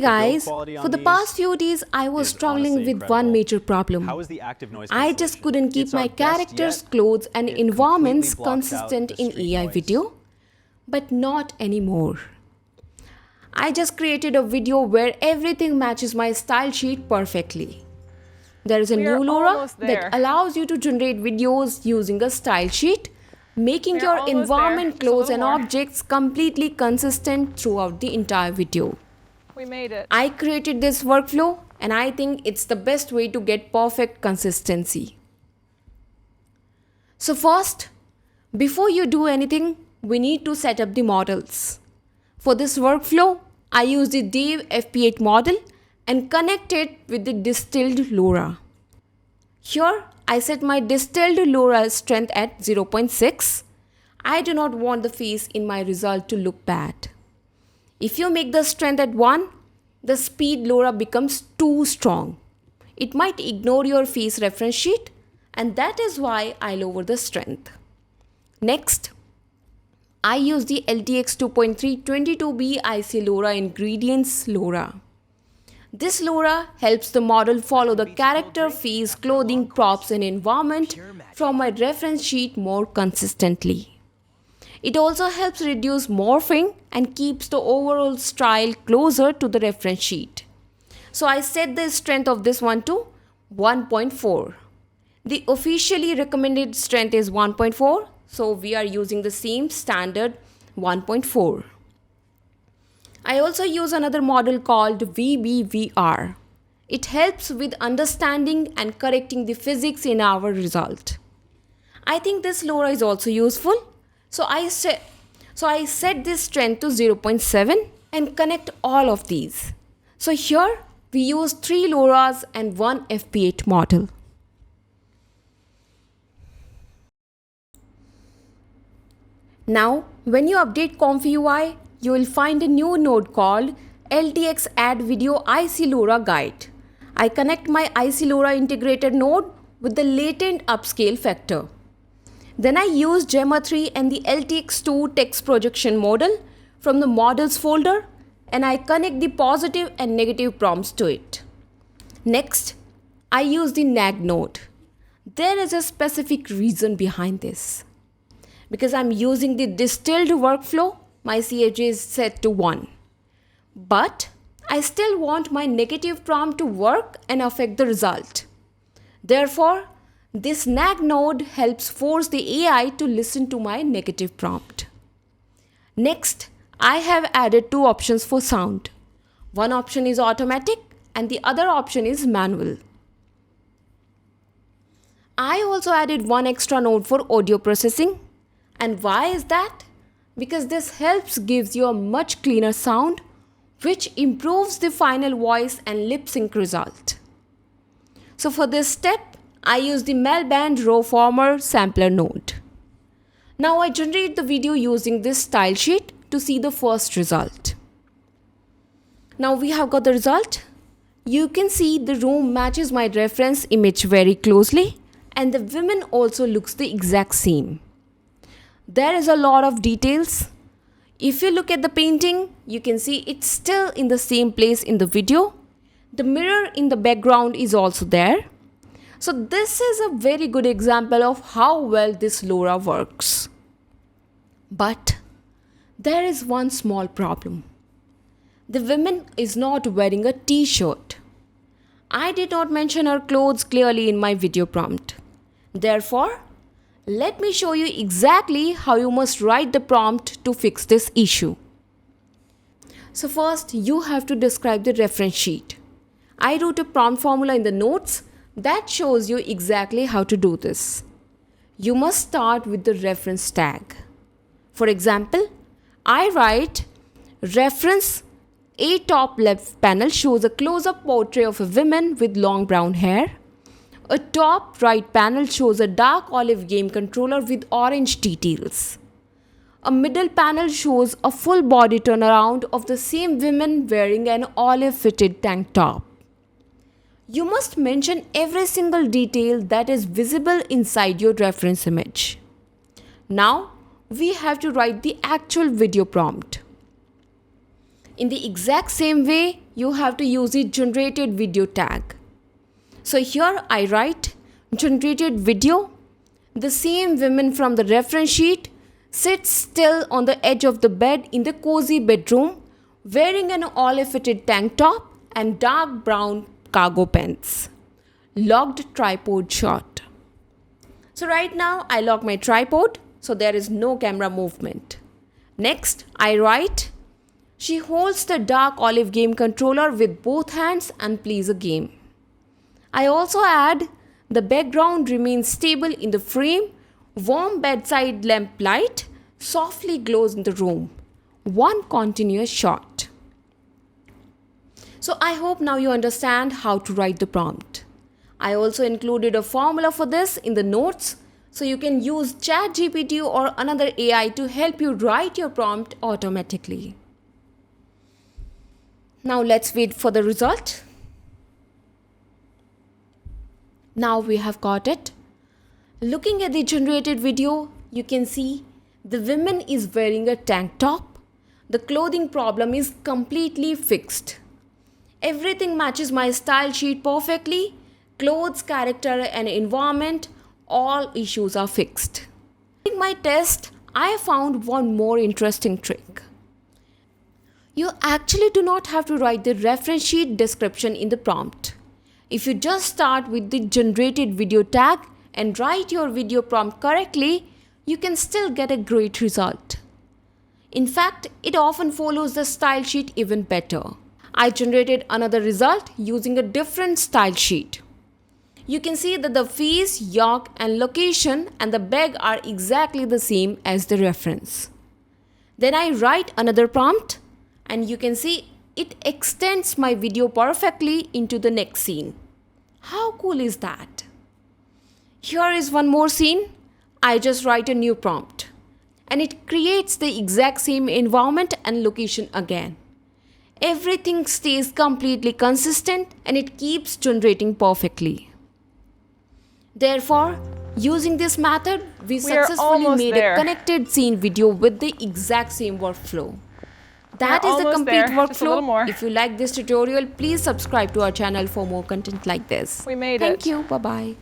Guys, for the past few days I was struggling with one major problem. I just couldn't keep my characters, clothes and environments consistent in AI video, but not anymore. I just created a video where everything matches my style sheet perfectly. There is a new LoRA that allows you to generate videos using a style sheet, making your environment, clothes and objects completely consistent throughout the entire video. We made it. I created this workflow and I think it's the best way to get perfect consistency. So first, before you do anything, we need to set up the models. For this workflow, I use the Dev FP8 model and connect it with the distilled LoRA. Here, I set my distilled LoRA strength at 0.6. I do not want the face in my result to look bad. If you make the strength at 1, the speed LoRA becomes too strong. It might ignore your face reference sheet, and that is why I lower the strength. Next, I use the LTX 2.3 22B IC-LoRA Ingredients LoRA. This LoRA helps the model follow the character, face, clothing, props and environment from my reference sheet more consistently. It also helps reduce morphing and keeps the overall style closer to the reference sheet. So I set the strength of this one to 1.4. The officially recommended strength is 1.4, so we are using the same standard 1.4. I also use another model called VBVR. It helps with understanding and correcting the physics in our result. I think this LoRA is also useful. So I set this strength to 0.7 and connect all of these. So here we use 3 LoRAs and 1 FP8 model. Now when you update Comfyui, you will find a new node called LTX Add Video IC-LoRA Guide. I connect my IC-LoRA integrated node with the latent upscale factor. Then I use Gemma 3 and the LTX 2 text projection model from the models folder and I connect the positive and negative prompts to it. Next, I use the NAG node. There is a specific reason behind this. Because I'm using the distilled workflow, my CAG is set to 1. But I still want my negative prompt to work and affect the result. Therefore, this NAG node helps force the AI to listen to my negative prompt. Next, I have added 2 options for sound. One option is automatic and the other option is manual. I also added 1 extra node for audio processing. And why is that? Because this helps gives you a much cleaner sound, which improves the final voice and lip sync result. So for this step, I use the Melband Raw Former Sampler node. Now I generate the video using this style sheet to see the first result. Now we have got the result. You can see the room matches my reference image very closely and the women also looks the exact same. There is a lot of details. If you look at the painting, you can see it's still in the same place in the video. The mirror in the background is also there. So this is a very good example of how well this LoRA works. But there is one small problem. The woman is not wearing a t-shirt. I did not mention her clothes clearly in my video prompt. Therefore, let me show you exactly how you must write the prompt to fix this issue. So first, you have to describe the reference sheet. I wrote a prompt formula in the notes that shows you exactly how to do this. You must start with the reference tag. For example, I write reference A top left panel shows a close-up portrait of a woman with long brown hair. A top right panel shows a dark olive game controller with orange details. A middle panel shows a full body turnaround of the same woman wearing an olive fitted tank top. You must mention every single detail that is visible inside your reference image. Now, we have to write the actual video prompt. In the exact same way, you have to use the generated video tag. So here I write generated video. The same woman from the reference sheet sits still on the edge of the bed in the cozy bedroom wearing an olive-fitted tank top and dark brown cargo pants. Locked tripod shot. So right now I lock my tripod so there is no camera movement. Next I write, she holds the dark olive game controller with both hands and plays a game. I also add, the background remains stable in the frame, warm bedside lamp light softly glows in the room. One continuous shot. So I hope now you understand how to write the prompt. I also included a formula for this in the notes, so you can use ChatGPT or another AI to help you write your prompt automatically. Now let's wait for the result. Now we have got it. Looking at the generated video, you can see the woman is wearing a tank top. The clothing problem is completely fixed. Everything matches my style sheet perfectly. Clothes, character and environment, all issues are fixed. In my test, I found one more interesting trick. You actually do not have to write the reference sheet description in the prompt. If you just start with the generated video tag and write your video prompt correctly, you can still get a great result. In fact, it often follows the style sheet even better. I generated another result using a different style sheet. You can see that the face, yacht and location and the bag are exactly the same as the reference. Then I write another prompt and you can see it extends my video perfectly into the next scene. How cool is that? Here is one more scene. I just write a new prompt and it creates the exact same environment and location again. Everything stays completely consistent and it keeps generating perfectly. Therefore, using this method, we successfully made a connected scene video with the exact same workflow. That is the complete workflow. If you like this tutorial, please subscribe to our channel for more content like this. We made it. Thank you. Bye-bye.